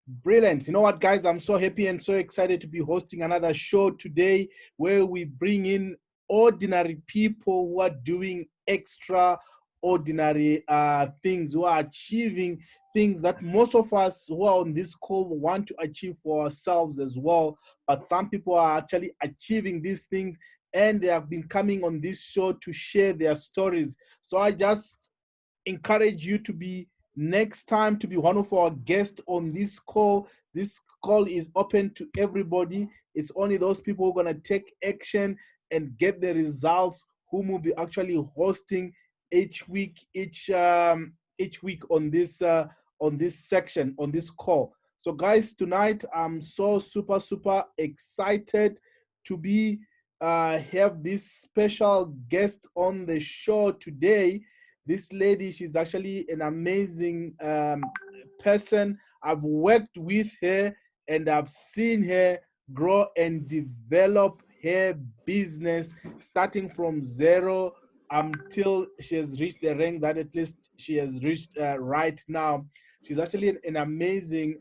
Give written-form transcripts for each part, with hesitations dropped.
Brilliant. You know what, guys? I'm so happy and so excited to be hosting another show today where we bring in ordinary people who are doing extraordinary things, who are achieving things that most of us who are on this call want to achieve for ourselves as well. But some people are actually achieving these things and they have been coming on this show to share their stories. So I just encourage you to be next time to be one of our guests on this call. This call is open to everybody. It's only those people who are going to take action and get the results whom will be actually hosting each week on this section, on this call. So guys, tonight I'm so super excited to be have this special guest on the show today. This lady, she's actually an amazing person. I've worked with her and I've seen her grow and develop her business starting from zero until she has reached the rank that at least she has reached right now. She's actually an amazing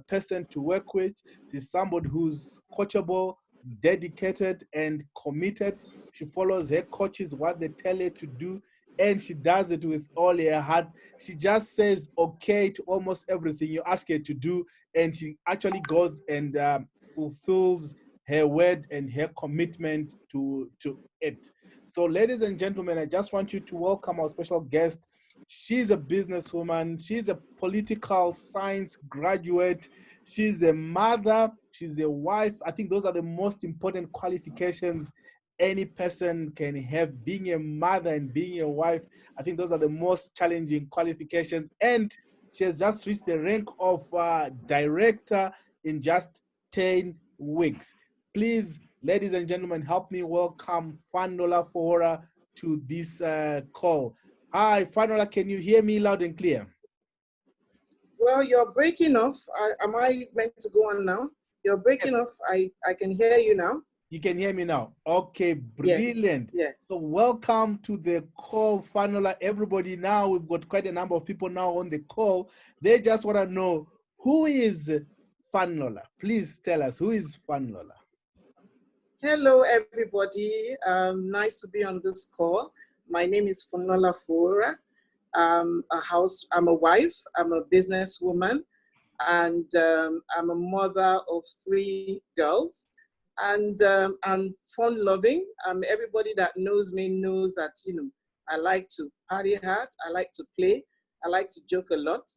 person to work with. She's somebody who's coachable, dedicated, and committed. She follows her coaches, what they tell her to do, and she does it with all her heart. She just says okay to almost everything you ask her to do, and she actually goes and fulfills her word and her commitment to it. So ladies and gentlemen, I just want you to welcome our special guest. She's a businesswoman. She's a political science graduate. She's a mother. She's a wife. I think those are the most important qualifications any person can have. Being a mother and being a wife, I think those are the most challenging qualifications. And she has just reached the rank of director in just 10 weeks. Please, ladies and gentlemen, help me welcome Fowora to this call. Hi, Fowora, can you hear me loud and clear? Well, you're breaking off. Am I meant to go on now? You're breaking off. I can hear you now. You can hear me now. Okay, brilliant. Yes. So welcome to the call, Fowora. Everybody, now we've got quite a number of people now on the call. They just want to know, who is Fowora? Please tell us, who is Fowora? Hello, everybody. Nice to be on this call. My name is Fowora. I'm a wife. I'm a businesswoman, and I'm a mother of 3 girls. And I'm fun-loving. Everybody that knows me knows that, I like to party hard. I like to play. I like to joke a lot.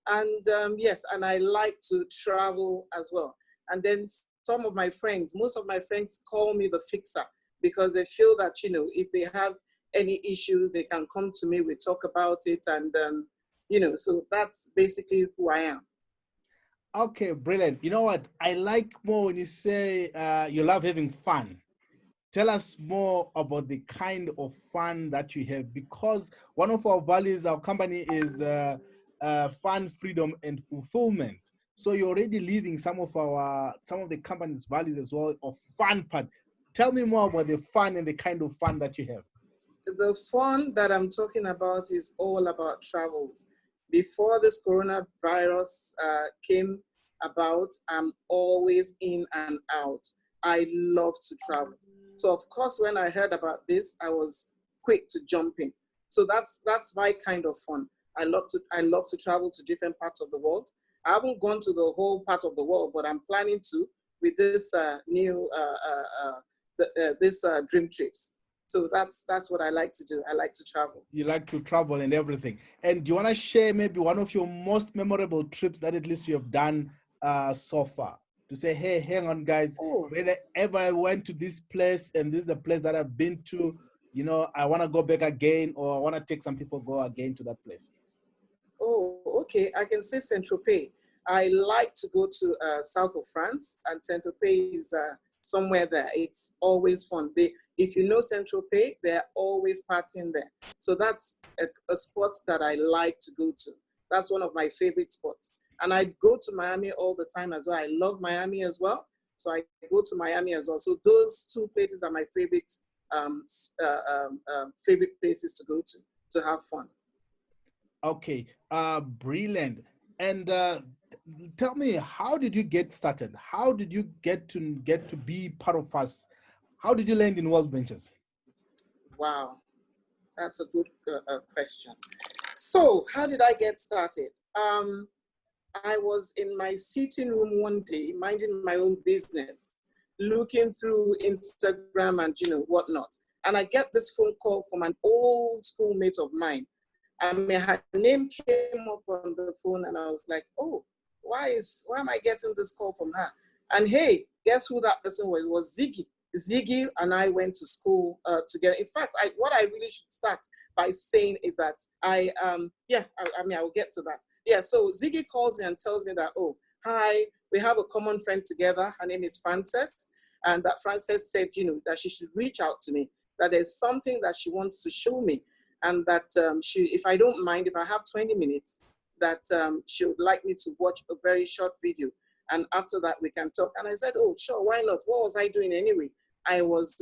And yes, and I like to travel as well. And then some of my friends, most of my friends call me the fixer because they feel that, if they have any issues, they can come to me, we talk about it. And, so that's basically who I am. Okay, brilliant. You know what? I like more when you say you love having fun. Tell us more about the kind of fun that you have, because one of our values, our company is fun, freedom, and fulfillment. So you're already living some of the company's values as well of fun part. Tell me more about the fun and the kind of fun that you have. The fun that I'm talking about is all about travels. Before this coronavirus came about, I'm always in and out. I love to travel. So of course, when I heard about this, I was quick to jump in. So that's my kind of fun. I love to travel to different parts of the world. I haven't gone to the whole part of the world, but I'm planning to with this dream trips. So that's what I like to do. I like to travel. You like to travel and everything. And do you want to share maybe one of your most memorable trips that at least you have done so far? To say, hey, hang on, guys, whenever I went to this place and this is the place that I've been to, I want to go back again, or I want to take some people go again to that place. Oh, okay. I can say Saint-Tropez. I like to go to south of France, and Saint-Tropez is somewhere there. It's always fun. If you know Saint-Tropez, they're always partying there. So that's a spot that I like to go to. That's one of my favorite spots. And I go to Miami all the time as well. I love Miami as well. So I go to Miami as well. So those 2 places are my favorite favorite places to go to have fun. Okay, brilliant. And tell me, how did you get started? How did you get to be part of us? How did you land in World Ventures? Wow, that's a good question. So, how did I get started? I was in my sitting room one day, minding my own business, looking through Instagram and whatnot. And I get this phone call from an old schoolmate of mine. I mean, her name came up on the phone, and I was like, "Oh, why am I getting this call from her?" And hey, guess who that person was? It was Ziggy. Ziggy and I went to school together. In fact, what I really should start by saying is that I mean, I will get to that. Yeah, so Ziggy calls me and tells me that, oh, hi, we have a common friend together. Her name is Frances. And that Frances said, that she should reach out to me, that there's something that she wants to show me. And that if I don't mind, if I have 20 minutes, that she would like me to watch a very short video. And after that, we can talk. And I said, oh, sure, why not? What was I doing anyway? I was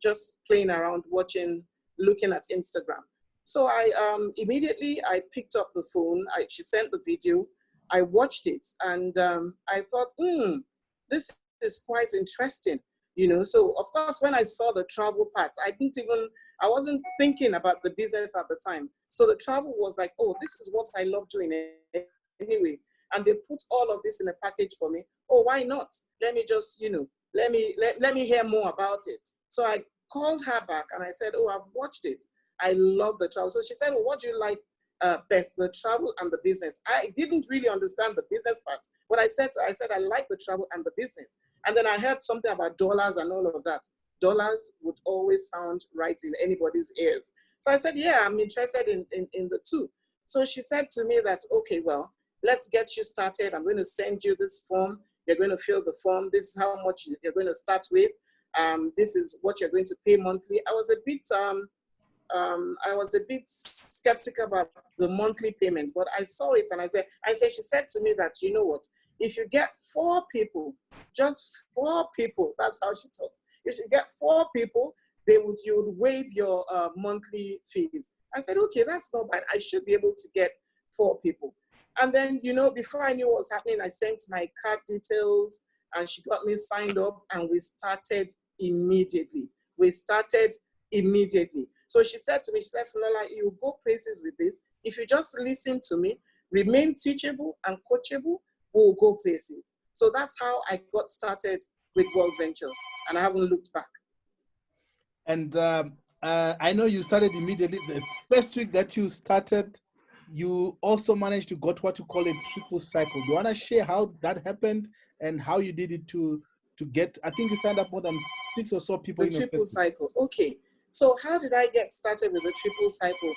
just playing around, looking at Instagram. So I immediately picked up the phone. She sent the video. I watched it, and I thought, this is quite interesting. So of course, when I saw the travel part, I wasn't thinking about the business at the time. So the travel was like, oh, this is what I love doing anyway. And they put all of this in a package for me. Oh, why not? Let me just, let me hear more about it. So I called her back and I said, oh, I've watched it. I love the travel. So she said, well, what do you like best, the travel and the business? I didn't really understand the business part. What I said, I like the travel and the business. And then I heard something about dollars and all of that. Dollars would always sound right in anybody's ears. So I said, yeah, I'm interested in the two. So she said to me that, okay, well, let's get you started. I'm going to send you this form. You're going to fill the form. This is how much you're going to start with. This is what you're going to pay monthly. I was a bit skeptical about the monthly payments, but I saw it and she said to me that, you know what, if you get 4 people, just 4 people, that's how she talks. If you get 4 people, you would waive your monthly fees. I said, okay, that's not bad. I should be able to get 4 people. And then, before I knew what was happening, I sent my card details and she got me signed up and we started immediately. So she said to me, Fowora, you go places with this. If you just listen to me, remain teachable and coachable, we'll go places. So that's how I got started with World Ventures, and I haven't looked back. And I know you started immediately. The first week that you started, you also managed to got what you call a triple cycle. Do you want to share how that happened and how you did it to get, I think you signed up more than 6 or so people in the triple cycle. Okay. So how did I get started with the triple cycle?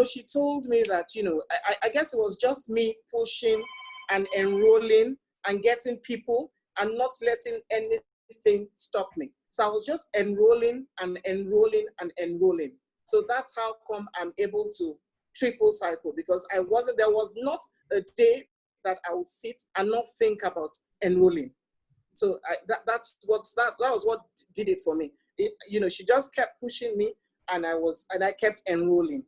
She told me that, I guess it was just me pushing and enrolling and getting people and not letting anything stop me. So I was just enrolling and enrolling and enrolling. So that's how come I'm able to triple cycle, because there was not a day that I would sit and not think about enrolling. So that was what did it for me. She just kept pushing me, and I kept enrolling.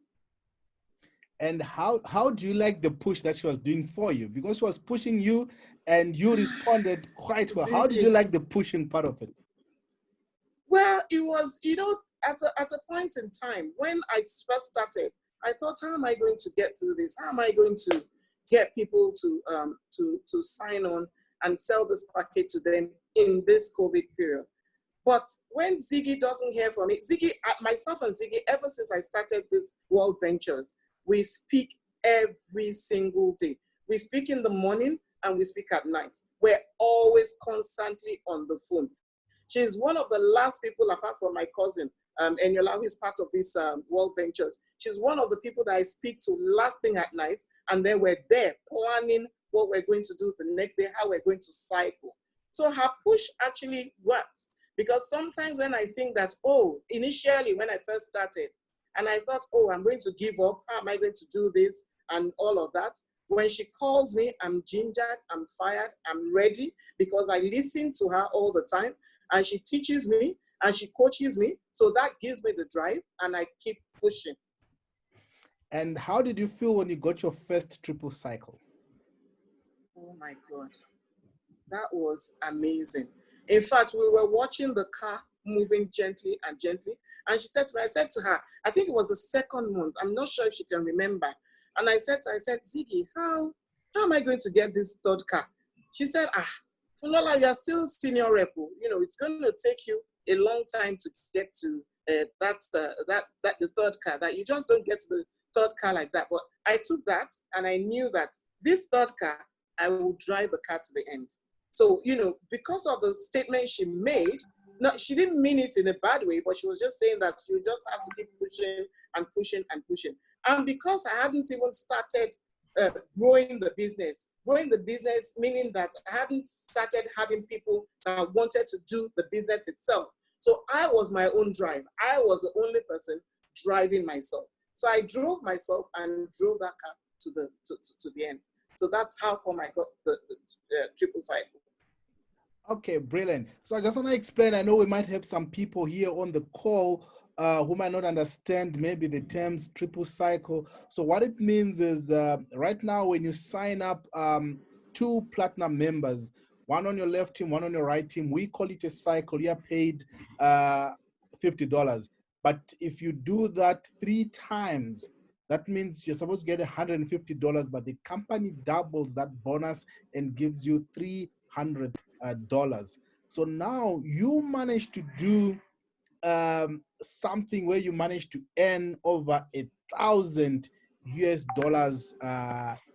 And how do you like the push that she was doing for you? Because she was pushing you, and you responded quite well. How did you like the pushing part of it? Well, it was, at a point in time when I first started, I thought, how am I going to get through this? How am I going to get people to sign on and sell this package to them in this COVID period? But when Ziggy doesn't hear from me, myself and Ziggy, ever since I started this World Ventures, we speak every single day. We speak in the morning and we speak at night. We're always constantly on the phone. She's one of the last people, apart from my cousin, Eniola, who is part of this World Ventures. She's one of the people that I speak to last thing at night, and then we're there planning what we're going to do the next day, how we're going to cycle. So her push actually works, because sometimes when I think that, initially when I first started, and I thought, I'm going to give up, how am I going to do this, and all of that. When she calls me, I'm gingered, I'm fired, I'm ready, because I listen to her all the time, and she teaches me, and she coaches me. So that gives me the drive, and I keep pushing. And how did you feel when you got your first triple cycle? Oh my God. That was amazing. In fact, we were watching the car moving gently and gently. And she said to me, I said to her, I think it was the second month. I'm not sure if she can remember. And I said, Ziggy, how am I going to get this third car? She said, Funlola, you are still senior rep. You know, it's going to take you a long time to get to the third car, that you just don't get to the third car like that. But I took that and I knew that this third car, I will drive the car to the end. So, you know, because of the statement she made, no, she didn't mean it in a bad way, but she was just saying that you just have to keep pushing and pushing and pushing. And because I hadn't even started growing the business meaning that I hadn't started having people that wanted to do the business itself. So I was my own drive. I was the only person driving myself. So I drove myself and drove that car to the end. So that's how come I got the triple cycle. Okay, brilliant. So I just want to explain, I know we might have some people here on the call who might not understand maybe the terms triple cycle. So what it means is right now when you sign up 2 platinum members, one on your left team, one on your right team, we call it a cycle. You are paid $50. But if you do that 3 times, that means you're supposed to get $150, but the company doubles that bonus and gives you $300. So now you manage to do something where you manage to earn over $1,000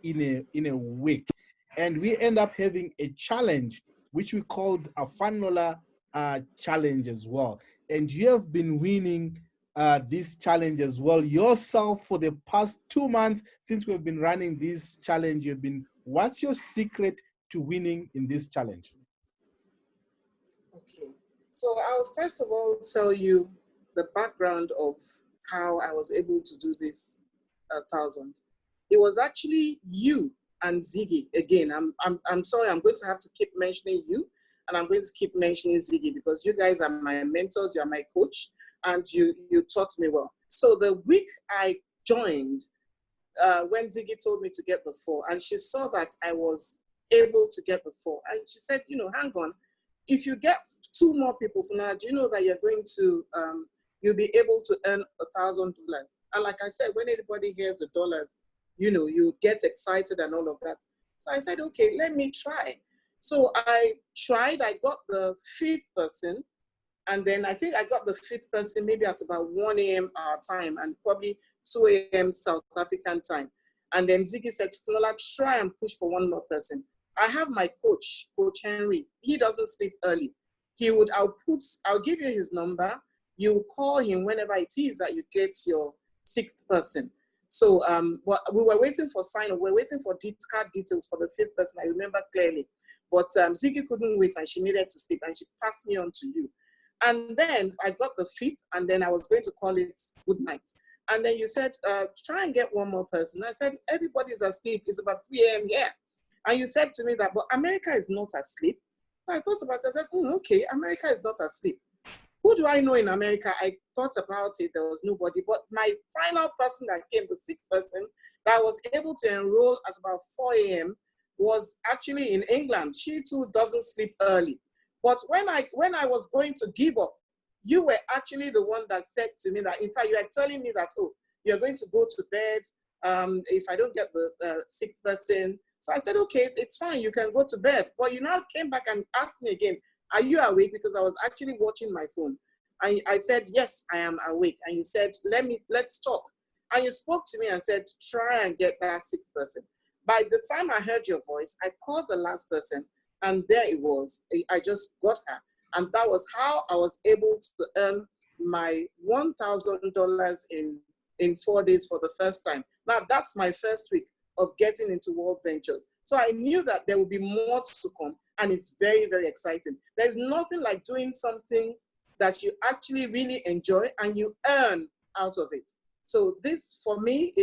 in a week, and we end up having a challenge which we called a Funlola challenge as well. And you have been winning this challenge as well yourself for the past 2 months since we've been running this challenge. You've been, what's your secret to winning in this challenge? Okay, so I'll first of all tell you the background of how I was able to do this 1,000. It was actually you and Ziggy. Again, I'm sorry, I'm going to have to keep mentioning you, and I'm going to keep mentioning Ziggy because you guys are my mentors, you are my coach, and you taught me well. So the week I joined, when Ziggy told me to get the 4, and she saw that I was able to get the 4, and she said, you know, hang on, if you get 2 more people for now, do you know that you're going to, you'll be able to earn $1,000? And like I said, when anybody hears the dollars, you know, you get excited and all of that. So I said, okay, let me try. So I tried, I got the 5th person, and then I think I got the 5th person maybe at about 1 a.m. our time and probably 2 a.m. South African time. And then Ziggy said, Funlola, try and push for 1 more person. I have my coach, Coach Henry. He doesn't sleep early. I'll give you his number. You call him whenever it is that you get your 6th person. So but we were waiting for sign-up. We're waiting for card details for the 5th person. I remember clearly. But Ziggy couldn't wait and she needed to sleep and she passed me on to you. And then I got the 5th and then I was going to call it good night. And then you said, try and get 1 more person. I said, everybody's asleep. It's about 3 a.m. here. And you said to me that, but America is not asleep. So I thought about it. I said, okay, America is not asleep. Who do I know in America? I thought about it. There was nobody. But my final person that came, the 6th person, that was able to enroll at about 4 a.m. was actually in England. She too doesn't sleep early. But when I was going to give up, you were actually the one that said to me that, in fact, you are telling me that, oh, you're going to go to bed if I don't get the 6th person. So I said, okay, it's fine, you can go to bed. But you now came back and asked me again, are you awake? Because I was actually watching my phone. And I said, yes, I am awake. And you said, let's talk. And you spoke to me and said, try and get that 6th person. By the time I heard your voice, I called the last person and there it was. I just got her. And that was how I was able to earn my $1,000 in 4 days for the first time. Now that's my first week of getting into World Ventures. So I knew that there would be more to come, and it's very, very exciting. There's nothing like doing something that you actually really enjoy and you earn out of it. So this, for me,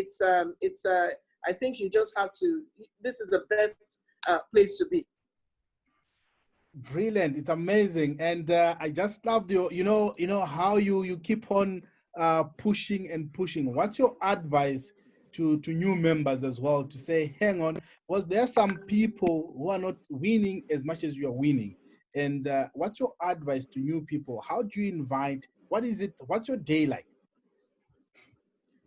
I think you just have to, this is the best place to be. Brilliant. It's amazing. And I just loved your, you know how you keep on pushing and pushing. What's your advice to new members as well to say, hang on, was there some people who are not winning as much as you're winning? And what's your advice to new people? How do you invite? What is it? What's your day like?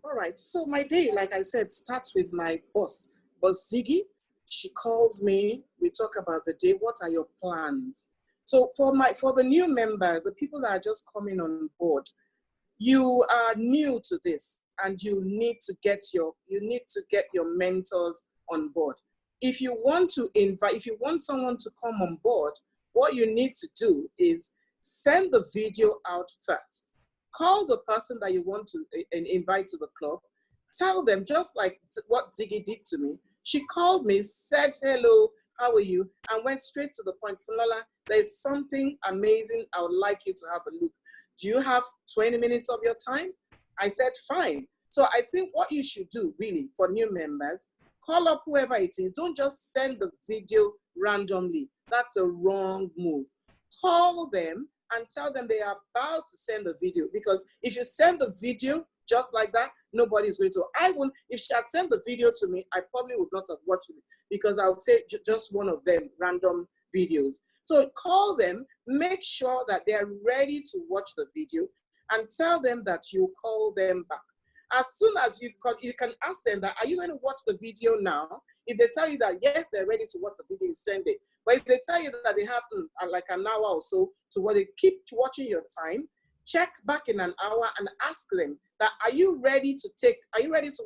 All right. So my day, like I said, starts with my boss Ziggy. She calls me. We talk about the day. What are your plans? So for the new members, the people that are just coming on board, you are new to this, and you need to get your mentors on board. If you want someone to come on board, what you need to do is send the video out first. Call the person that you want to invite to the club. Tell them, just like what Ziggy did to me. She called me, said hello, how are you, and went straight to the point. Funlola, there's something amazing. I would like you to have a look. Do you have 20 minutes of your time? I said, fine. So I think what you should do really for new members, call up whoever it is. Don't just send the video randomly. That's a wrong move. Call them and tell them they are about to send the video, because if you send the video just like that, nobody's going to. If she had sent the video to me, I probably would not have watched it, because I would say just one of them random videos. So call them, make sure that they're ready to watch the video, and tell them that you call them back. As soon as you can ask them that, are you going to watch the video now? If they tell you that, yes, they're ready to watch the video, send it. But if they tell you that they have like an hour or so to what they keep watching your time, check back in an hour and ask them that, are you ready to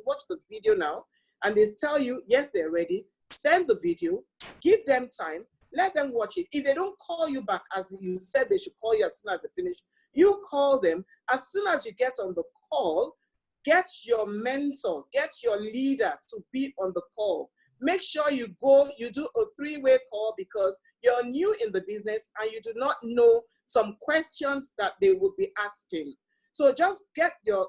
watch the video now? And they tell you, yes, they're ready. Send the video, give them time, let them watch it. If they don't call you back, as you said they should call you as soon as they finish, you call them. As soon as you get on the call, get your mentor, get your leader to be on the call. Make sure you do a three-way call, because you're new in the business and you do not know some questions that they would be asking. So just get your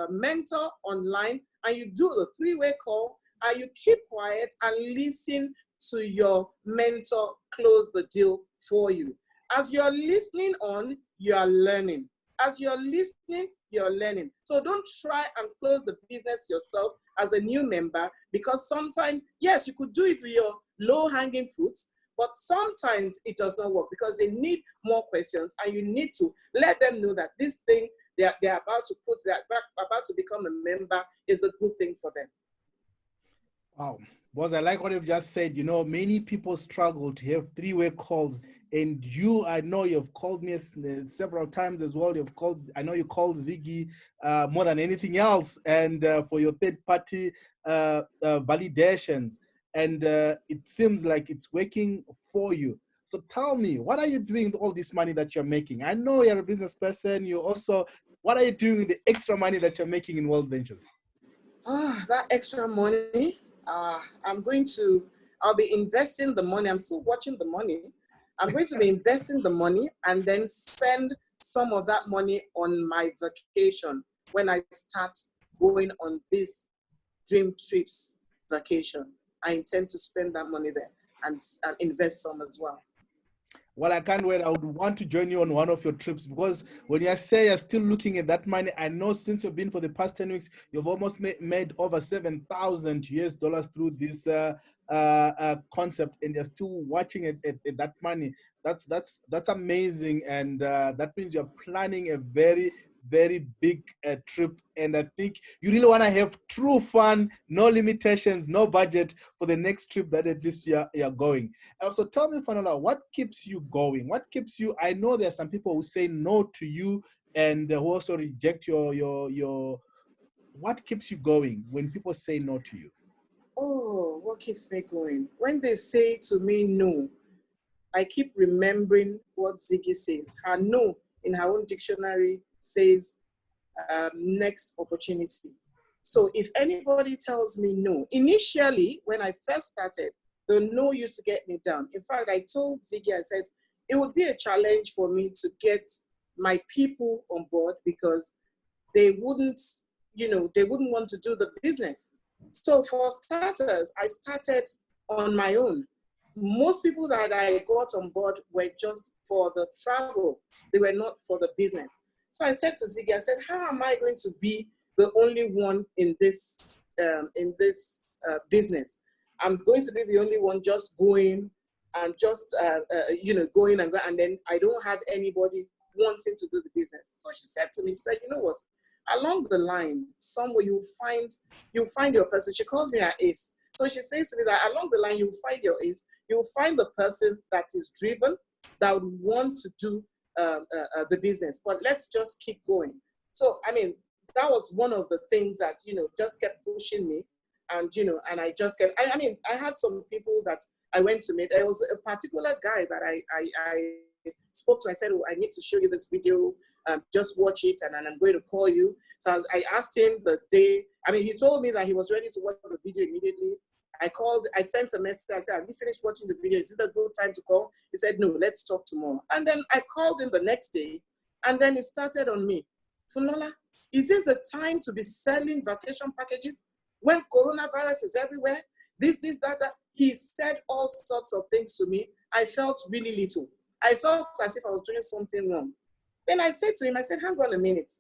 mentor online and you do a three-way call, and you keep quiet and listen to your mentor close the deal for you. As you're listening on, you are learning. As you're listening, you're learning. So don't try and close the business yourself as a new member, because sometimes, yes, you could do it with your low-hanging fruits, but sometimes it does not work, because they need more questions, and you need to let them know that this thing they're about to become a member is a good thing for them. Wow. Boss, I like what you've just said. You know, many people struggle to have three-way calls, and I know you've called me several times as well. I know you called Ziggy more than anything else, and for your third-party validations, and it seems like it's working for you. So tell me, what are you doing with all this money that you're making? I know you're a business person. What are you doing with the extra money that you're making in World Ventures? That extra money, I'll be investing the money. I'm still watching the money. I'm going to be investing the money and then spend some of that money on my vacation when I start going on this Dream Trips vacation. I intend to spend that money there and invest some as well. Well, I can't wait. I would want to join you on one of your trips, because when you say you're still looking at that money, I know since you've been for the past 10 weeks, you've almost made over $7,000 through this concept, and you're still watching at that money. That's amazing, and that means you're planning a very, very big trip, and I think you really want to have true fun, no limitations, no budget for the next trip that at least you're going. Also, tell me, Funlola, what keeps you going? What keeps you? I know there are some people who say no to you, and who also reject your. What keeps you going when people say no to you? Oh, what keeps me going? When they say to me no, I keep remembering what Ziggy says. Her no in her own dictionary says next opportunity. So if anybody tells me no, initially when I first started, the no used to get me down. In fact, I told Ziggy, I said, it would be a challenge for me to get my people on board, because they wouldn't want to do the business. So for starters, I started on my own. Most people that I got on board were just for the travel. They were not for the business. So I said to Ziggy, I said, how am I going to be the only one in this business. I'm going to be the only one just going and just going and then I don't have anybody wanting to do the business. So she said to me, she said, you know what? Along the line, somewhere you'll find your person. She calls me her ace. So she says to me that along the line, you'll find your ace. You'll find the person that is driven, that would want to do the business. But let's just keep going. So, I mean, that was one of the things that, just kept pushing me. And, and I just kept, I had some people that I went to meet. There was a particular guy that I spoke to. I said, oh, I need to show you this video. Just watch it, and I'm going to call you. So I asked him the day. He told me that he was ready to watch the video immediately. I sent a message. I said, have you finished watching the video? Is it a good time to call? He said, no, let's talk tomorrow. And then I called him the next day, and then he started on me. Funlola, is this the time to be selling vacation packages when coronavirus is everywhere? This, that. He said all sorts of things to me. I felt really little. I felt as if I was doing something wrong. Then I said to him, hang on a minute.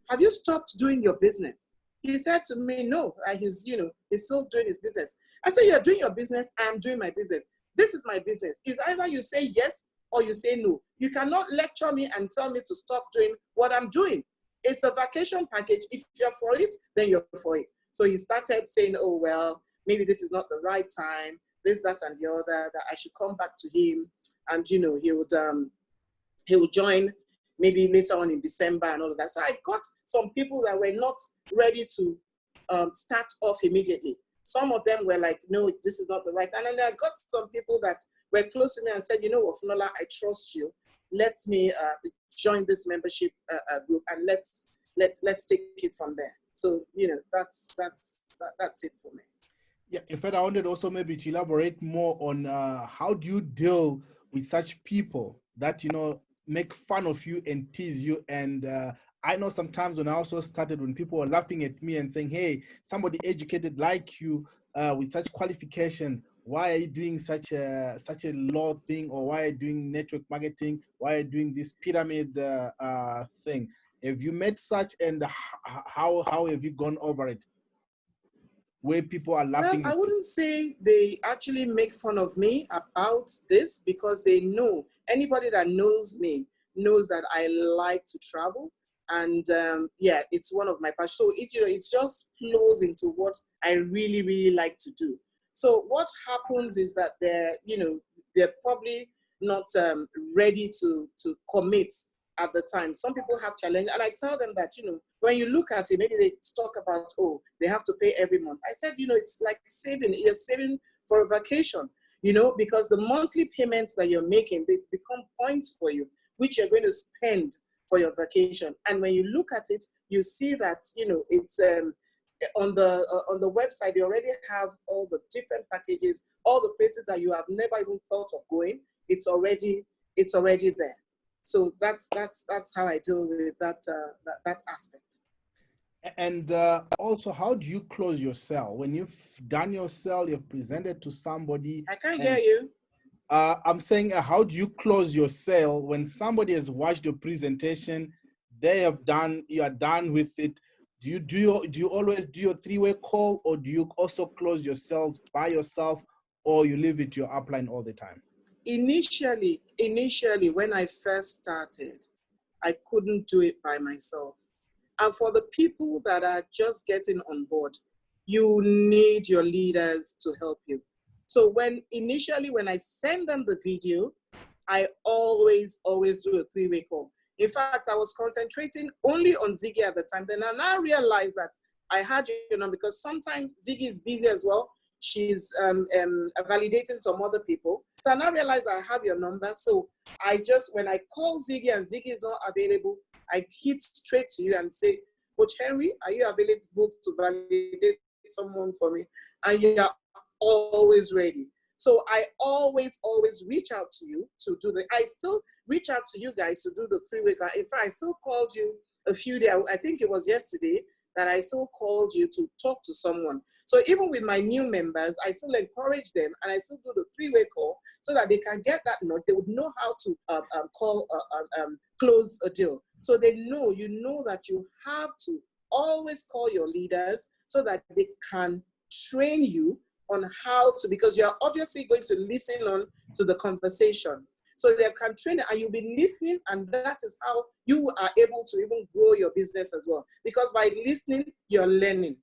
Have you stopped doing your business? He said to me, no, he's still doing his business. I said, you're doing your business, I'm doing my business. This is my business. It's either you say yes or you say no. You cannot lecture me and tell me to stop doing what I'm doing. It's a vacation package. If you're for it, then you're for it. So he started saying, oh, well, maybe this is not the right time, this, that, and the other, that I should come back to him. And, he would join maybe later on in December and all of that. So I got some people that were not ready to start off immediately. Some of them were like, no, this is not the right time. And then I got some people that were close to me and said, you know what, Funlola, I trust you. Let me join this membership group, and let's take it from there. So, that's it for me. Yeah, in fact, I wanted also maybe to elaborate more on how do you deal with such people that, make fun of you and tease you. And I know sometimes when I also started, when people were laughing at me and saying, hey, somebody educated like you with such qualifications, why are you doing such a low thing? Or why are you doing network marketing? Why are you doing this pyramid thing? Have you met such, and how have you gone over it? Where people are laughing? Well, I wouldn't say they actually make fun of me about this, because they know, anybody that knows me knows that I like to travel. And yeah, it's one of my passions. So it just flows into what I really, really like to do. So what happens is that they're probably not ready to commit at the time. Some people have challenge, and I tell them that, when you look at it, maybe they talk about, oh, they have to pay every month. I said, it's like saving. You're saving for a vacation, because the monthly payments that you're making, they become points for you, which you're going to spend for your vacation. And when you look at it, you see that, it's on the website, they already have all the different packages, all the places that you have never even thought of going. It's already there. So that's how I deal with that aspect. And also, how do you close your sale? When you've done your sale, you've presented to somebody. I can't hear you. I'm saying, how do you close your sale when somebody has watched your presentation? You are done with it. Do you always do your three-way call, or do you also close your sales by yourself, or you leave it to your upline all the time? Initially, when I first started, I couldn't do it by myself. And for the people that are just getting on board, you need your leaders to help you. So initially when I send them the video, I always do a three-way call. In fact, I was concentrating only on Ziggy at the time. Then I now realized that I had your number, because sometimes Ziggy is busy as well. She's validating some other people. So I now realize I have your number. So when I call Ziggy and Ziggy is not available, I hit straight to you and say, Coach Henry, are you available to validate someone for me? And you are always ready. So I always reach out to you to do I still reach out to you guys to do the three-way call. In fact, I still called you a few days, I think it was yesterday, that I still called you to talk to someone. So even with my new members, I still encourage them, and I still do the three-way call so that they can get that note. They would know how to close a deal. So they know, that you have to always call your leaders so that they can train you on how to, because you're obviously going to listen on to the conversation. So they can train you, and you'll be listening, and that is how you are able to even grow your business as well. Because by listening, you're learning.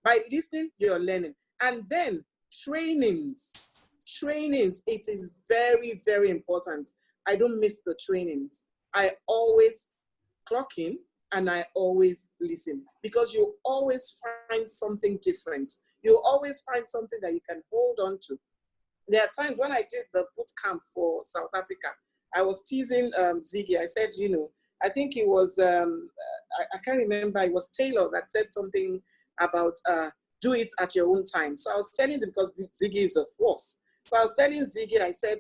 By listening, you're learning. And then trainings, it is very, very important. I don't miss the trainings. I always clock in and I always listen, because you always find something different. You always find something that you can hold on to. There are times when I did the boot camp for South Africa, I was teasing Ziggy. I said, I think it was, I can't remember, it was Taylor that said something about do it at your own time. So I was telling him, because Ziggy is a force. So I was telling Ziggy, I said,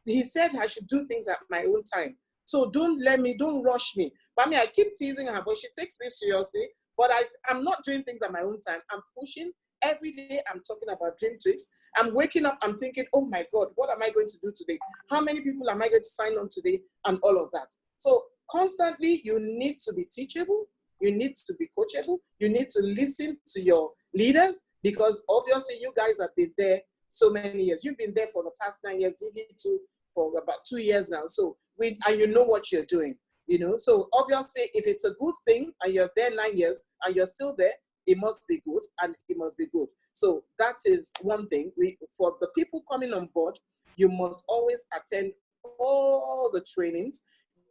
he said I should do things at my own time. So don't rush me. But I mean, I keep teasing her, but she takes me seriously. But I'm not doing things at my own time. I'm pushing. Every day I'm talking about dream trips. I'm waking up, I'm thinking, oh my God, what am I going to do today? How many people am I going to sign on today? And all of that. So constantly, you need to be teachable. You need to be coachable. You need to listen to your leaders, because obviously you guys have been there so many years. You've been there for the past 9 years, Ziggy too, for about 2 years now. So and you know what you're doing, So obviously, if it's a good thing and you're there 9 years and you're still there, it must be good, and it must be good. So that is one thing. For the people coming on board, you must always attend all the trainings.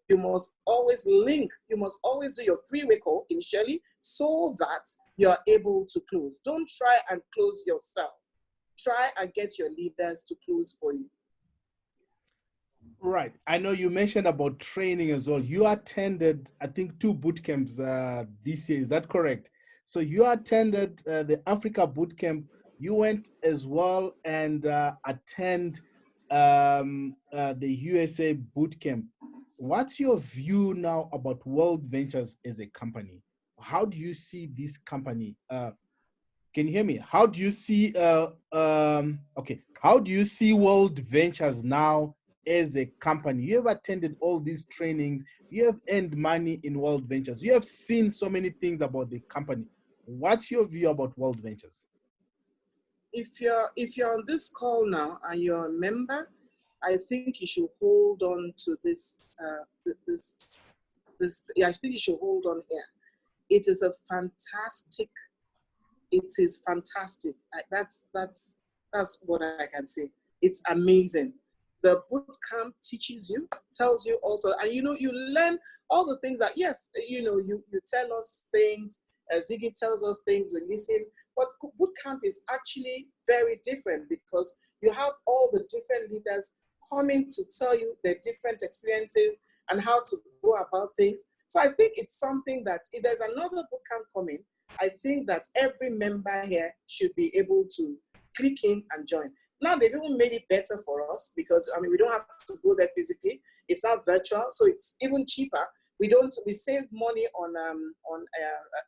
You must always link. You must always do your 3-way call initially, so that you're able to close. Don't try and close yourself. Try and get your leaders to close for you. Right. I know you mentioned about training as well. You attended, I think, 2 boot camps this year. Is that correct? So you attended the Africa boot camp. You went as well and attend the USA boot camp. What's your view now about World Ventures as a company? How do you see this company? Can you hear me? How do you see how do you see World Ventures now as a company? You have attended all these trainings, you have earned money in World Ventures, you have seen so many things about the company. What's your view about World Ventures? If you're on this call now and you're a member, I think you should hold on to this I think you should hold on here. It is fantastic. That's what I can say. It's amazing. The boot camp teaches you, tells you also, and you learn all the things that, yes, you tell us things, Ziggy tells us things, we listen, but boot camp is actually very different, because you have all the different leaders coming to tell you their different experiences and how to go about things. So I think it's something that, if there's another boot camp coming, I think that every member here should be able to click in and join. Now they've even made it better for us, because we don't have to go there physically. It's not virtual, so it's even cheaper. We save money on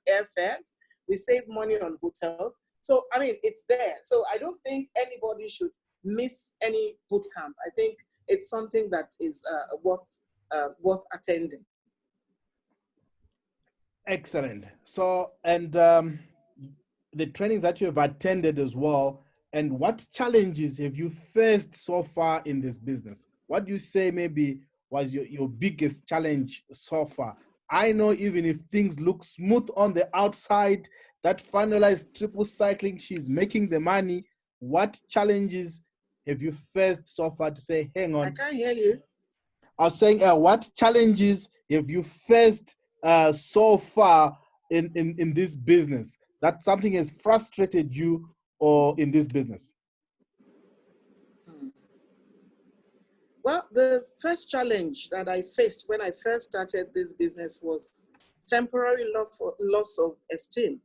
airfares. We save money on hotels. So it's there. So I don't think anybody should miss any boot camp. I think it's something that is worth attending. Excellent. So, and the trainings that you have attended as well, and what challenges have you faced so far in this business? What do you say maybe was your biggest challenge so far? I know even if things look smooth on the outside, that Funlola is triple cycling, she's making the money. What challenges have you faced so far to say, hang on? I can't hear you. I was saying, what challenges have you faced so far in this business, that something has frustrated you or in this business? Well, the first challenge that I faced when I first started this business was temporary loss of esteem,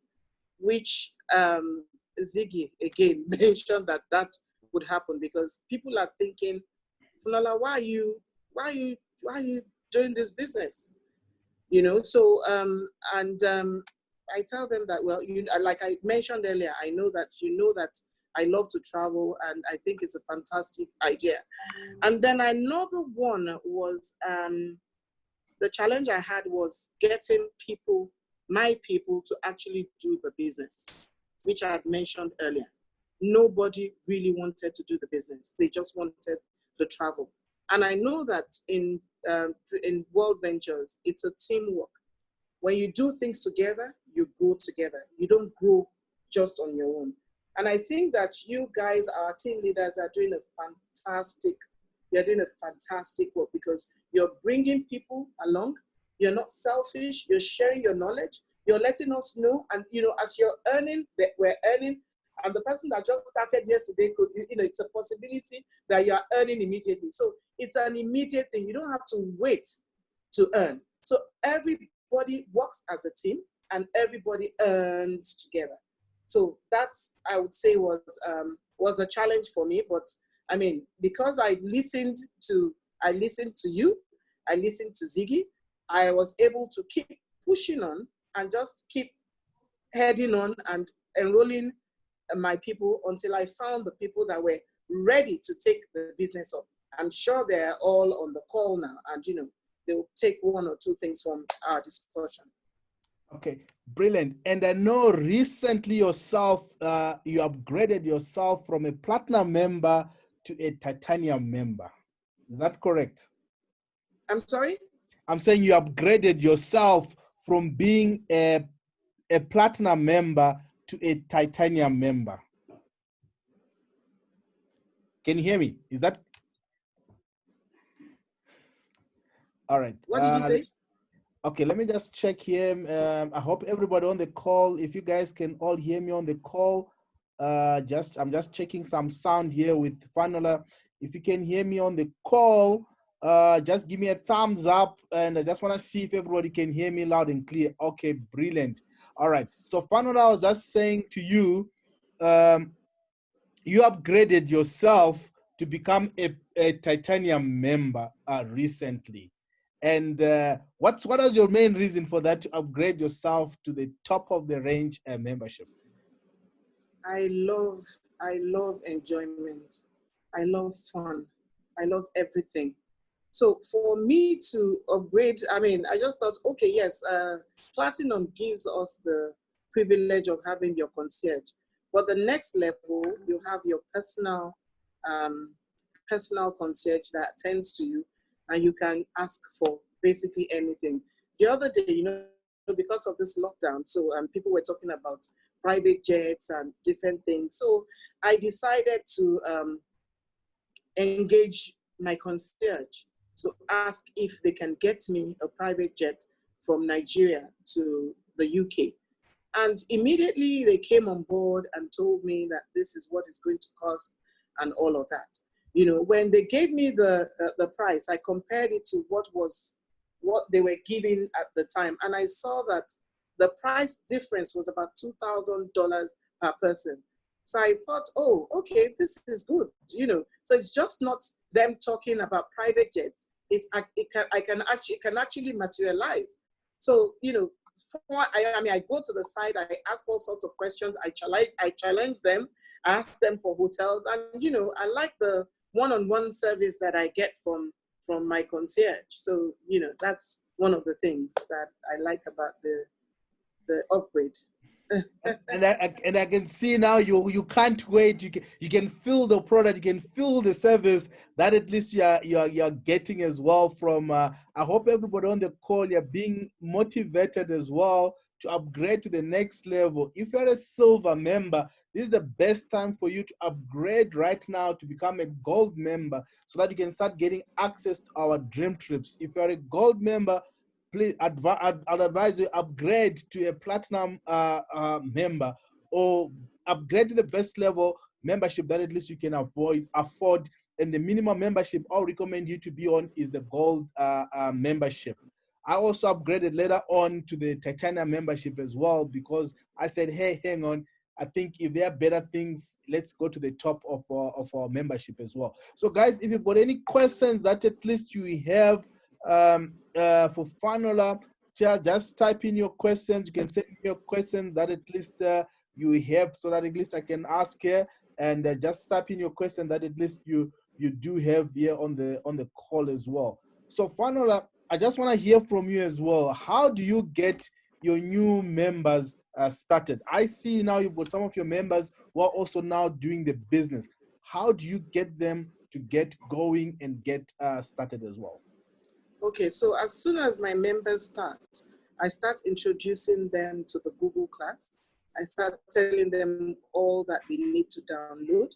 which Ziggy again mentioned that would happen, because people are thinking, Funlola, why are you doing this business? So I tell them that, well, like I mentioned earlier, I know that I love to travel, and I think it's a fantastic idea. And then another one was the challenge I had was getting people my people to actually do the business, which I had mentioned earlier. Nobody really wanted to do the business. They just wanted the travel. And I know that in World Ventures, it's a teamwork. When you do things together, you grow together. You don't grow just on your own. And I think that you guys, our team leaders, are doing you're doing a fantastic work, because you're bringing people along. You're not selfish. You're sharing your knowledge. You're letting us know. And, as you're earning, that we're earning. And the person that just started yesterday could, it's a possibility that you are earning immediately. So it's an immediate thing. You don't have to wait to earn. So everybody works as a team and everybody earns together. So that's, I would say, was a challenge for me. But I mean, because I listened to you, I listened to Ziggy, I was able to keep pushing on and just keep heading on and enrolling my people until I found the people that were ready to take the business up. I'm sure they're all on the call now, and they'll take one or two things from our discussion. Okay, brilliant. And I know recently yourself, you upgraded yourself from a platinum member to a titanium member. Is that correct? I'm sorry? I'm saying you upgraded yourself from being a platinum member to a titanium member. Can you hear me? Is that? All right. What did you say? Okay, let me just check here. I hope everybody on the call, if you guys can all hear me on the call, I'm just checking some sound here with Funlola. If you can hear me on the call, just give me a thumbs up, and I just want to see if everybody can hear me loud and clear. Okay, brilliant. All right. So Funlola, I was just saying to you, you upgraded yourself to become a titanium member recently. And what was your main reason for that, to upgrade yourself to the top of the range membership? I love enjoyment. I love fun. I love everything. So for me to upgrade, I mean, I just thought, okay, yes, Platinum gives us the privilege of having your concierge. But the next level, you have your personal concierge that attends to you, and you can ask for basically anything. The other day, because of this lockdown, so people were talking about private jets and different things. So I decided to engage my concierge to ask if they can get me a private jet from Nigeria to the UK. And immediately they came on board and told me that this is what it's going to cost and all of that. When they gave me the price, I compared it to what they were giving at the time. And I saw that the price difference was about $2,000 per person. So I thought, oh, okay, this is good, So it's just not them talking about private jets. It can actually materialize. So, I go to the site, I ask all sorts of questions, I challenge them, I ask them for hotels, and I like the one-on-one service that I get from my concierge. So, that's one of the things that I like about the upgrade. and I can see now you can't wait. You can feel the product, you can feel the service that at least you're getting as well from. I hope everybody on the call, you're being motivated as well to upgrade to the next level. If you're a silver member, this is the best time for you to upgrade right now to become a gold member, so that you can start getting access to our dream trips. If you're a gold member, please, I'd advise you upgrade to a platinum member, or upgrade to the best level membership that at least you can afford. And the minimum membership I'll recommend you to be on is the gold membership. I also upgraded later on to the titanium membership as well, because I said, hey, hang on, I think if there are better things, let's go to the top of our membership as well. So guys, if you've got any questions that at least you have for Funlola, just type in your questions. You can send me your questions that at least you have, so that at least I can ask here, and just type in your question that at least you do have here on the call as well. So Funlola, I just want to hear from you as well. How do you get your new members started? I see now you've got some of your members who are also now doing the business. How do you get them to get going and get started as well? Okay, so as soon as my members start, I start introducing them to the Google class. I start telling them all that they need to download.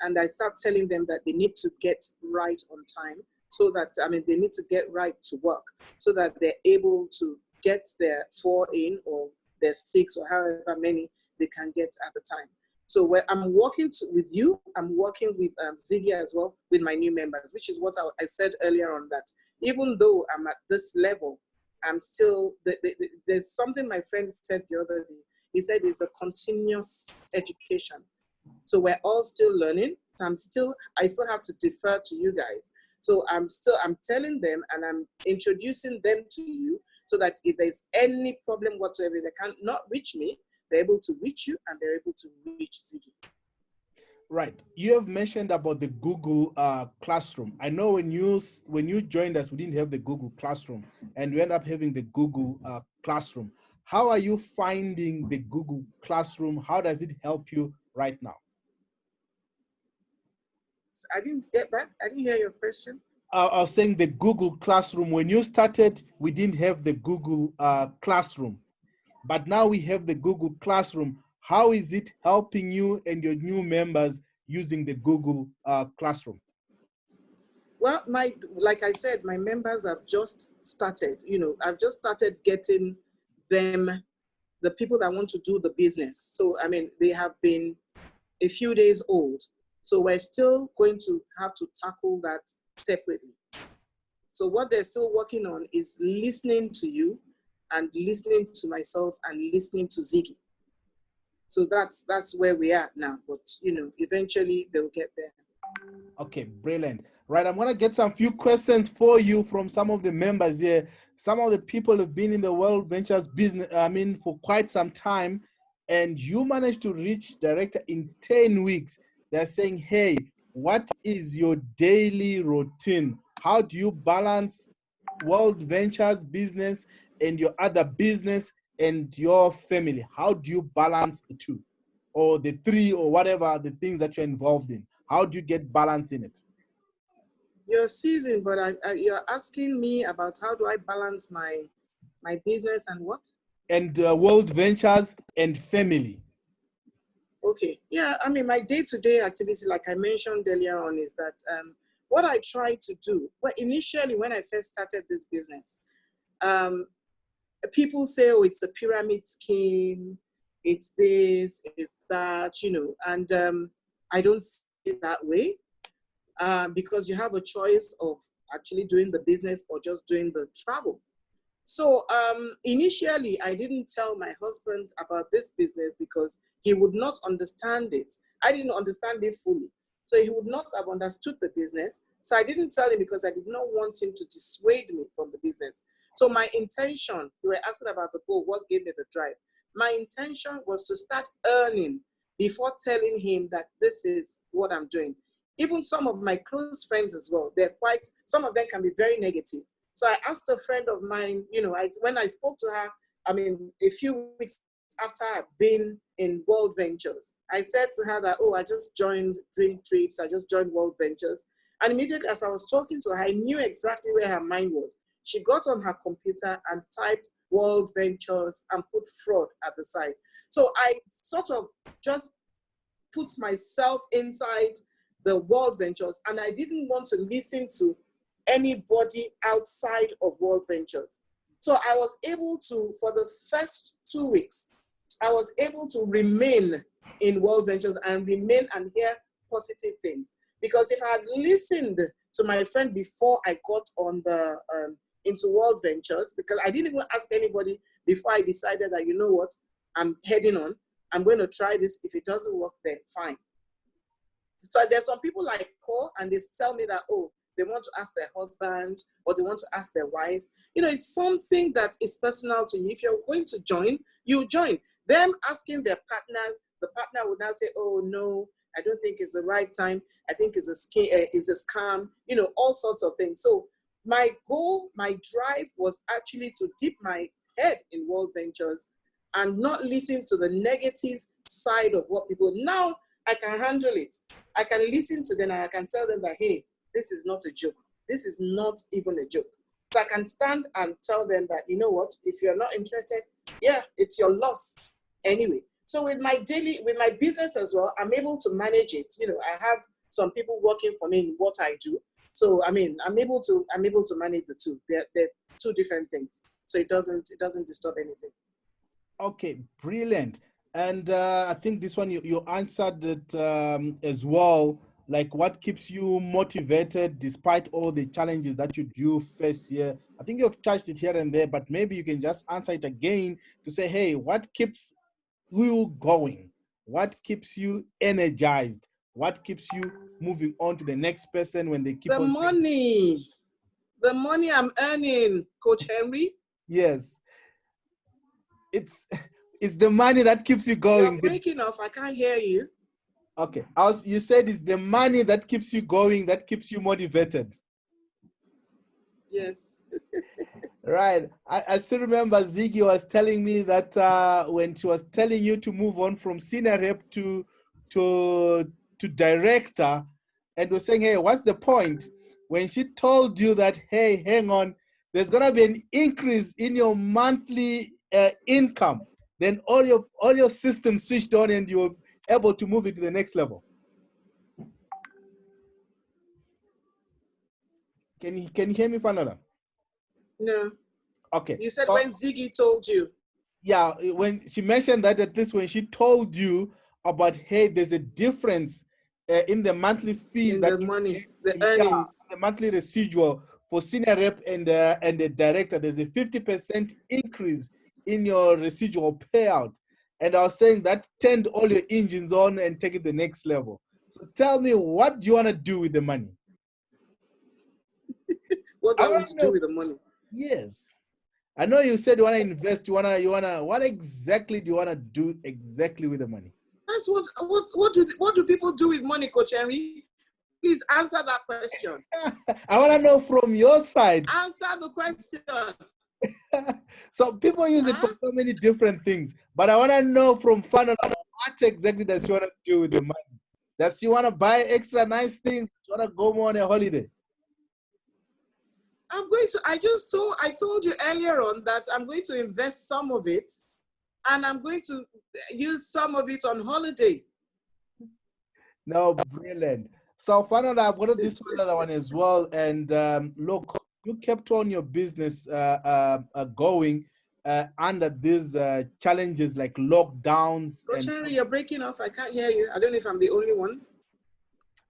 And I start telling them that they need to get right on time so that, they need to get right to work so that they're able to get their 4 in or their 6 or however many they can get at the time. So where I'm working with you, I'm working with Ziggy as well with my new members, which is what I said earlier on, that even though I'm at this level, I'm still, there's something my friend said the other day. He said it's a continuous education. So we're all still learning. I still have to defer to you guys. So I'm telling them and I'm introducing them to you so that if there's any problem whatsoever, they can't not reach me, they're able to reach you and they're able to reach Ziggy. Right. You have mentioned about the Google Classroom. I know when you joined us, we didn't have the Google Classroom, and we end up having the Google Classroom. How are you finding the Google Classroom? How does it help you right now? I didn't get that. I didn't hear your question. I was saying the Google Classroom. When you started, we didn't have the Google Classroom, but now we have the Google Classroom. How is it helping you and your new members using the Google Classroom? Well, like I said, my members have just started. I've just started getting them, the people that want to do the business. So, they have been a few days old. So we're still going to have to tackle that separately. So what they're still working on is listening to you and listening to myself and listening to Ziggy. So that's where we are now. But, eventually they'll get there. Okay, brilliant. Right, I'm gonna get some few questions for you from some of the members here. Some of the people have been in the World Ventures business, for quite some time, and you managed to reach director in 10 weeks. They're saying, hey, what is your daily routine? How do you balance World Ventures business and your other business and your family? How do you balance the two or the three or whatever the things that you're involved in? How do you get balance in it? You're seasoned, but you're asking me about how do I balance my business and what? And World Ventures and family. Okay. Yeah, my day-to-day activity, like I mentioned earlier on, is that what I try to do, well, initially when I first started this business, people say, oh, it's a pyramid scheme, it's this, it's that, and I don't see it that way because you have a choice of actually doing the business or just doing the travel. So initially, I didn't tell my husband about this business because he would not understand it. I didn't understand it fully. So he would not have understood the business. So I didn't tell him because I did not want him to dissuade me from the business. So my intention, you were asking about the goal, what gave me the drive? My intention was to start earning before telling him that this is what I'm doing. Even some of my close friends as well, some of them can be very negative. So I asked a friend of mine, when I spoke to her, a few weeks after I've been in World Ventures, I said to her that, oh, I just joined Dream Trips, I just joined World Ventures. And immediately as I was talking to her, I knew exactly where her mind was. She got on her computer and typed World Ventures and put fraud at the side. So I sort of just put myself inside the World Ventures, and I didn't want to listen to anybody outside of World Ventures. So I was able to, for the first 2 weeks, I was able to remain in World Ventures and remain and hear positive things. Because if I had listened to my friend before I got on the into World Ventures, because I didn't even ask anybody before I decided that, you know what, I'm heading on, I'm going to try this. If it doesn't work, then fine. So there's some people I call and they tell me that, oh, they want to ask their husband or they want to ask their wife. It's something that is personal to you. If you're going to join, you join. Them asking their partners, the partner would now say, oh, no, I don't think it's the right time. I think it's a scam, all sorts of things. So my goal, my drive was actually to dip my head in World Ventures and not listen to the negative side of what people, now I can handle it. I can listen to them and I can tell them that, hey, this is not a joke. This is not even a joke. So I can stand and tell them that, you know what, if you're not interested, yeah, it's your loss anyway. So with my business as well, I'm able to manage it. You know, I have some people working for me in what I do. So I mean, I'm able to manage the two. They're two different things. So it doesn't disturb anything. Okay, brilliant. And I think this one you answered it as well. Like, what keeps you motivated despite all the challenges that you do face here? I think you've touched it here and there, but maybe you can just answer it again to say, hey, what keeps you going? What keeps you energized? What keeps you moving on to the next person when they keep the on money, the money I'm earning, Coach Henry. Yes, it's it's the money that keeps you going. You're breaking off. I can't hear you. Okay, you said it's the money that keeps you going, that keeps you motivated. Yes. Right. I still remember Ziggy was telling me that when she was telling you to move on from senior rep to director, and was saying, hey, what's the point? When she told you that, hey, hang on, there's gonna be an increase in your monthly income, then all your systems switched on and you're able to move it to the next level. Can you hear me, Fanola? No. Okay. You said when Ziggy told you. Yeah, when she mentioned that, at least when she told you about, hey, there's a difference in the monthly fees in that the money, the yeah, earnings, the monthly residual for senior rep and the director, there's a 50% increase in your residual payout. And I was saying that turned all your engines on and take it to the next level. So tell me, what do you want to do with the money? What do I want to do with the money? Yes. I know you said you want to invest. What exactly do you want to do exactly with the money? That's what do people do with money, Coach Henry? Please answer that question. I want to know from your side. Answer the question. So people use it for so many different things, but I want to know from Fanola, what exactly does she want to do with the money? Does she want to buy extra nice things? Does she want to go more on a holiday? I told you earlier on that I'm going to invest some of it and I'm going to use some of it on holiday. No, brilliant. So Fanola, I've got this other one as well. And look, you kept on your business going under these challenges like lockdowns. Coach Henry, you're breaking off. I can't hear you. I don't know if I'm the only one.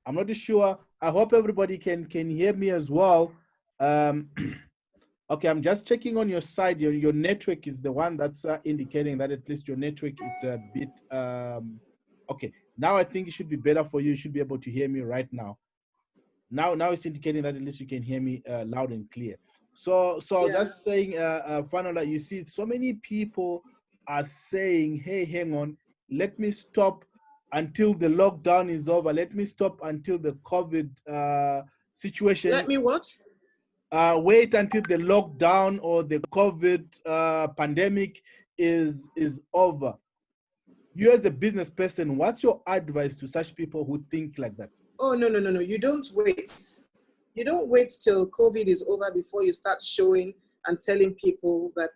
I'm not too sure. I hope everybody can hear me as well. Okay, I'm just checking on your side. Your network is the one that's indicating that at least your network is a bit okay. Now I think it should be better for you. You should be able to hear me right now. Now it's indicating that at least you can hear me loud and clear. So yeah. Just saying, Fanola, you see, so many people are saying, hey, hang on, let me stop until the lockdown is over. Let me stop until the COVID situation. Let me what? Wait until the lockdown or the COVID pandemic is over. You as a business person, what's your advice to such people who think like that? Oh, no. You don't wait. You don't wait till COVID is over before you start showing and telling people that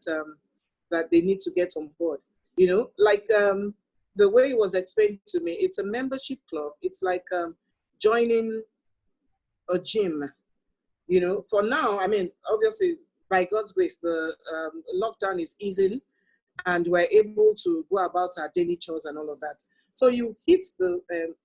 that they need to get on board. You know, like the way it was explained to me, it's a membership club. It's like joining a gym. You know, for now, I mean, obviously, by God's grace, the lockdown is easing and we're able to go about our daily chores and all of that. So you hit the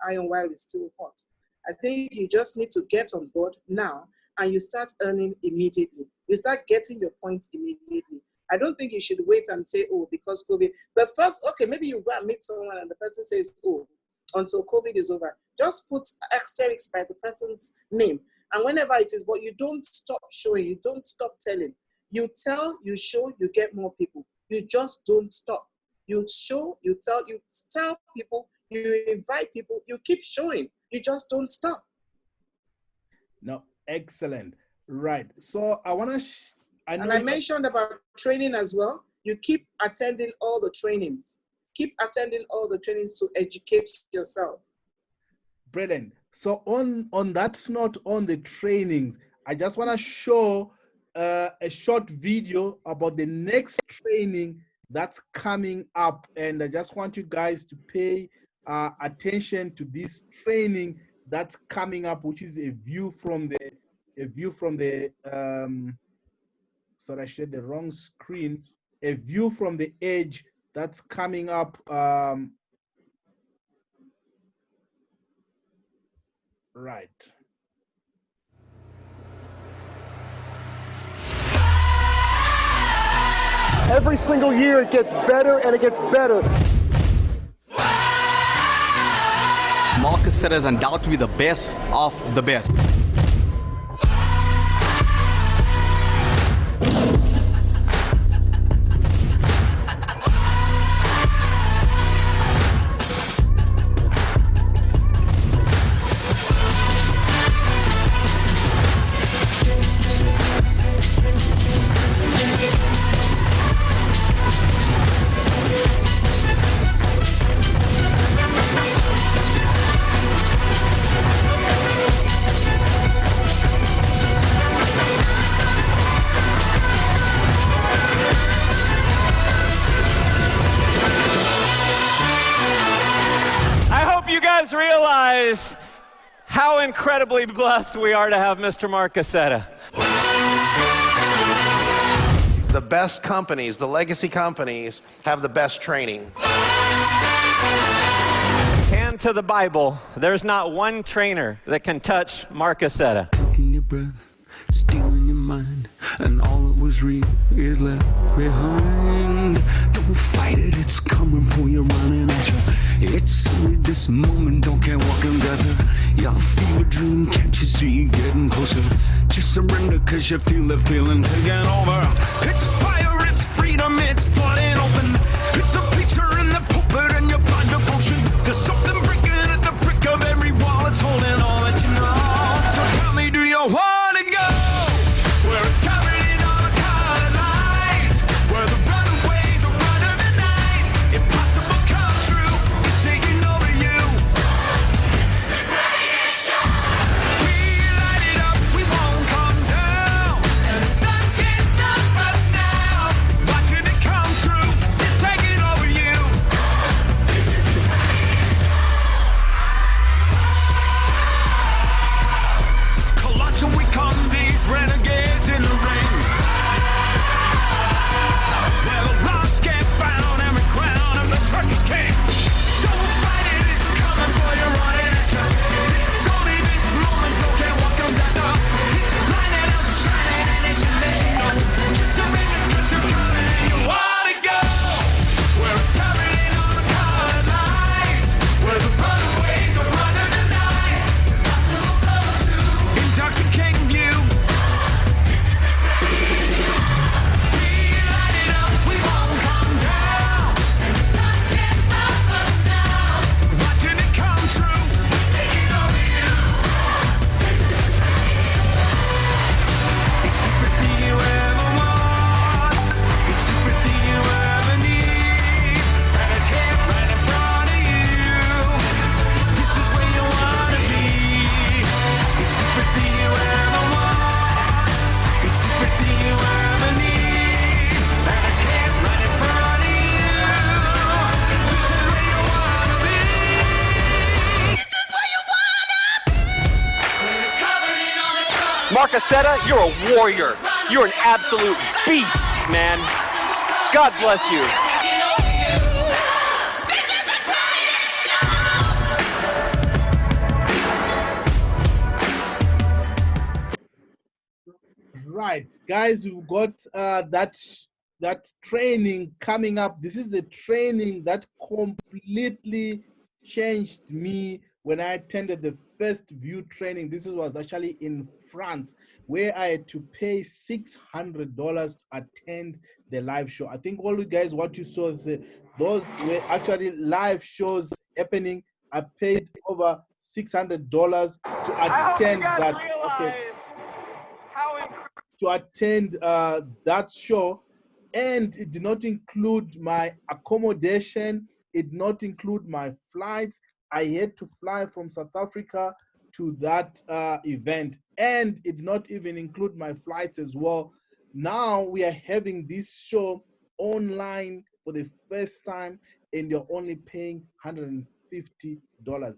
iron while it's still hot. I think you just need to get on board now and you start earning immediately. You start getting your points immediately. I don't think you should wait and say, oh, because COVID. But first, okay, maybe you go and meet someone and the person says, oh, until COVID is over. Just put asterisks by the person's name. And whenever it is, but you don't stop showing, you don't stop telling. You tell, you show, you get more people. You just don't stop. You show, you tell people, you invite people, you keep showing. You just don't stop. No, excellent. Right. So I want to, I mentioned about training as well. you keep attending all the trainings. Keep attending all the trainings to educate yourself. Brilliant. So on that note, on the trainings, I just want to show a short video about the next training that's coming up, and I just want you guys to pay attention to this training that's coming up, which is a view from the sorry, I shared the wrong screen. A view from the edge that's coming up. Right. Every single year it gets better and it gets better. Marcus Serra is undoubted to be the best of the best. Realize how incredibly blessed we are to have Mr. Marcus Serra. The best companies, the legacy companies, have the best training. And to the Bible, there's not one trainer that can touch Marcus Serra. Taking your breath, stealing your mind, and all that was real is left behind. Don't fight it, it's coming for you, running at you. It's only this moment, don't care what can gather. Y'all feel a dream, can't you see it getting closer? Just surrender, cause you feel the feeling taking over. It's fire, it's freedom, it's flooding open. It's a picture in the pulpit and your blind devotion. There's something breaking at the brick of every wall, it's holding all that you know. So tell me, do you want to go? Where it's covered in all the colored lights, where the runaways are running the night. Impossible comes true, it's taking over you. We light it up, we won't come down, and the sun can't stop us now. Watching it come true, it's taking over you. Colossal we come, these renegades in the ring. Where the lost get found, every crown of the circus king. Don't fight it, it's coming for you, running at you. It's only this moment, don't care what comes after. It's blinding out, shining, and it can let you know. Just surrender, cause you're coming and you wanna go. Where it's covered in all the colored lights, where the runaways are running the night. Possible comes true, intoxicating you. Marcus Serra, you're a warrior. You're an absolute beast, man. God bless you. Right, guys, we've got that training coming up. This is the training that completely changed me when I attended the first view training. This was actually in France, where I had to pay $600 to attend the live show. I think all you guys, what you saw is those were actually live shows happening. I paid over $600 to attend that. Okay. To attend that show. and it did not include my accommodation. It did not include my flights. I had to fly from South Africa to that event, and it did not even include my flights as well. Now we are having this show online for the first time, and you're only paying $150,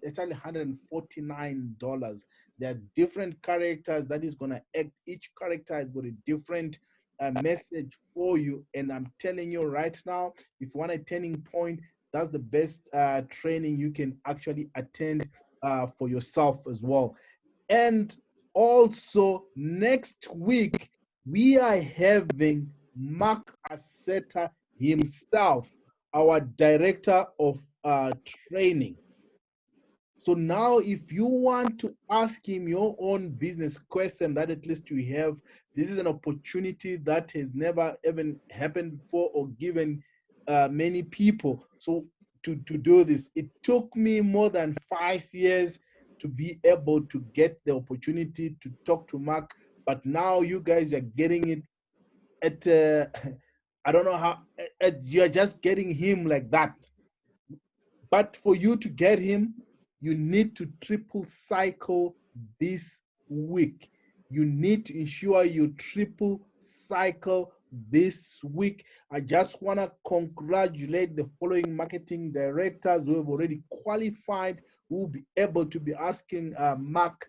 actually $149. There are different characters that is going to act. Each character has got a different message for you, and I'm telling you right now, if you want a turning point, that's the best training you can actually attend for yourself as well. And also next week we are having Mark Aseta himself, our director of training. So now if you want to ask him your own business question that at least you have, this is an opportunity that has never even happened before or given many people. So to do this, it took me more than 5 years to be able to get the opportunity to talk to Mark. But now you guys are getting it at, I don't know how, you're just getting him like that. But for you to get him, you need to triple cycle this week. You need to ensure you triple cycle this week. I just want to congratulate the following marketing directors who have already qualified, who will be able to be asking Mark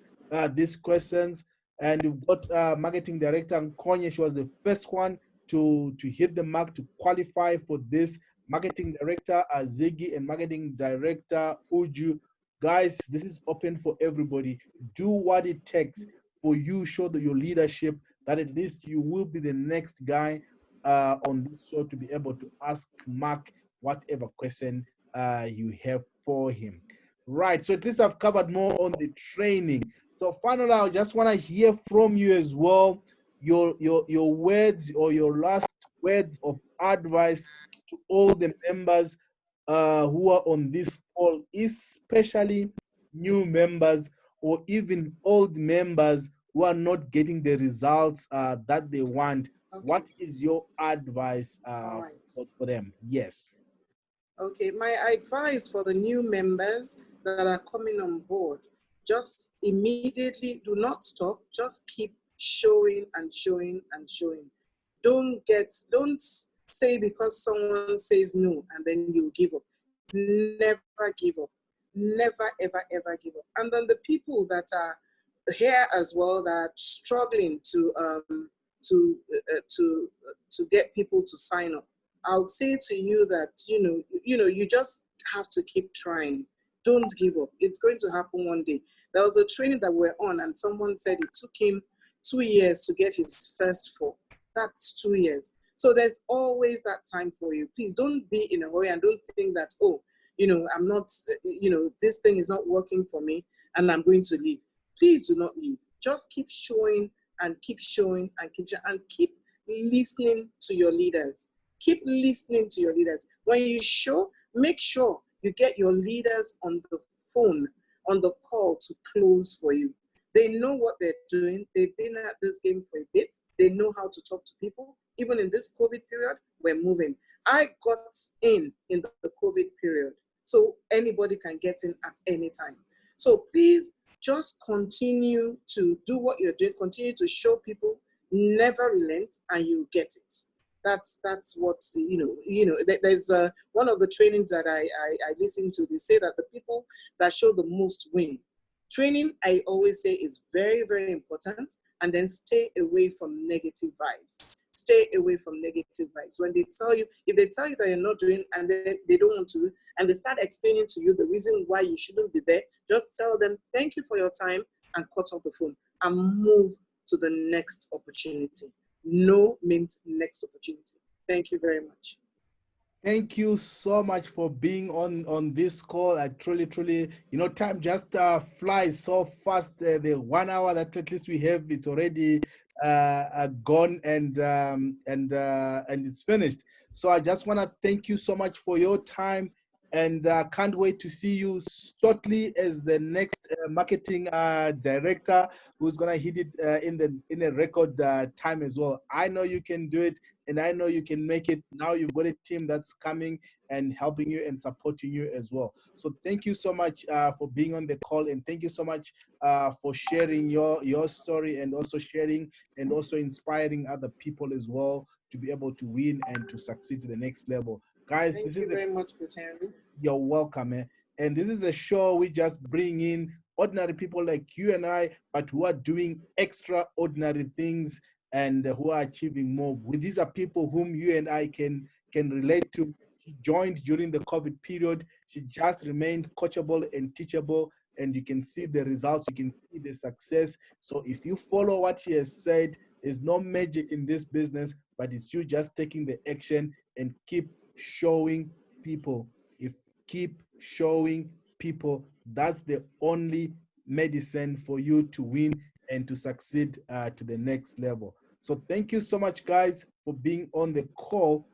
these questions. And you've got marketing director Nkonye. She was the first one to hit the mark to qualify for this. Marketing director Ziggy and marketing director Uju. Guys, this is open for everybody. Do what it takes for you, show that your leadership, that at least you will be the next guy on this show to be able to ask Mark whatever question you have for him. Right, so at least I've covered more on the training. So finally, I just want to hear from you as well, your words or your last words of advice to all the members who are on this call, especially new members or even old members who are not getting the results that they want. Okay. What is your advice right. for them? Yes. Okay, my advice for the new members that are coming on board, just immediately do not stop, just keep showing and showing and showing. Don't say because someone says no and then you give up. Never give up. Never, ever, ever give up. And then the people that are here as well that are struggling to get people to sign up, I'll say to you that you just have to keep trying. Don't give up. It's going to happen one day. There was a training that we're on, and someone said it took him 2 years to get his first 4. That's 2 years. So there's always that time for you. Please don't be in a hurry and don't think that, I'm not, this thing is not working for me and I'm going to leave. Please do not leave. Just keep showing and keep showing and keep listening to your leaders. Keep listening to your leaders. When you show, make sure you get your leaders on the phone, on the call to close for you. They know what they're doing. They've been at this game for a bit. They know how to talk to people. Even in this COVID period, we're moving. I got in the COVID period, so anybody can get in at any time. So please just continue to do what you're doing. Continue to show people. Never relent, and you get it. That's what there's one of the trainings that I listen to. They say that the people that show the most win. Training, I always say, is very, very important. And then stay away from negative vibes. Stay away from negative vibes. When they tell you, if they tell you that you're not doing and they don't want to, and they start explaining to you the reason why you shouldn't be there, just tell them, thank you for your time, and cut off the phone and move to the next opportunity. No means next opportunity. Thank you very much. Thank you so much for being on this call. I truly, time just flies so fast. The 1 hour that at least we have, it's already gone and it's finished. So I just want to thank you so much for your time. and can't wait to see you shortly as the next marketing director who's gonna hit it in a record time as well. I know you can do it, and I know you can make it. Now you've got a team that's coming and helping you and supporting you as well. So thank you so much for being on the call, and thank you so much for sharing your story, and also sharing and also inspiring other people as well to be able to win and to succeed to the next level. Guys, Thank this you is a very much, Coach Henry. you're welcome, man. And this is a show we just bring in ordinary people like you and I, but who are doing extraordinary things and who are achieving more. These are people whom you and I can relate to. She joined during the COVID period. She just remained coachable and teachable, and you can see the results. You can see the success. So if you follow what she has said, there's no magic in this business, but it's you just taking the action and keep showing people. If keep showing people, that's the only medicine for you to win and to succeed to the next level. So thank you so much, guys, for being on the call.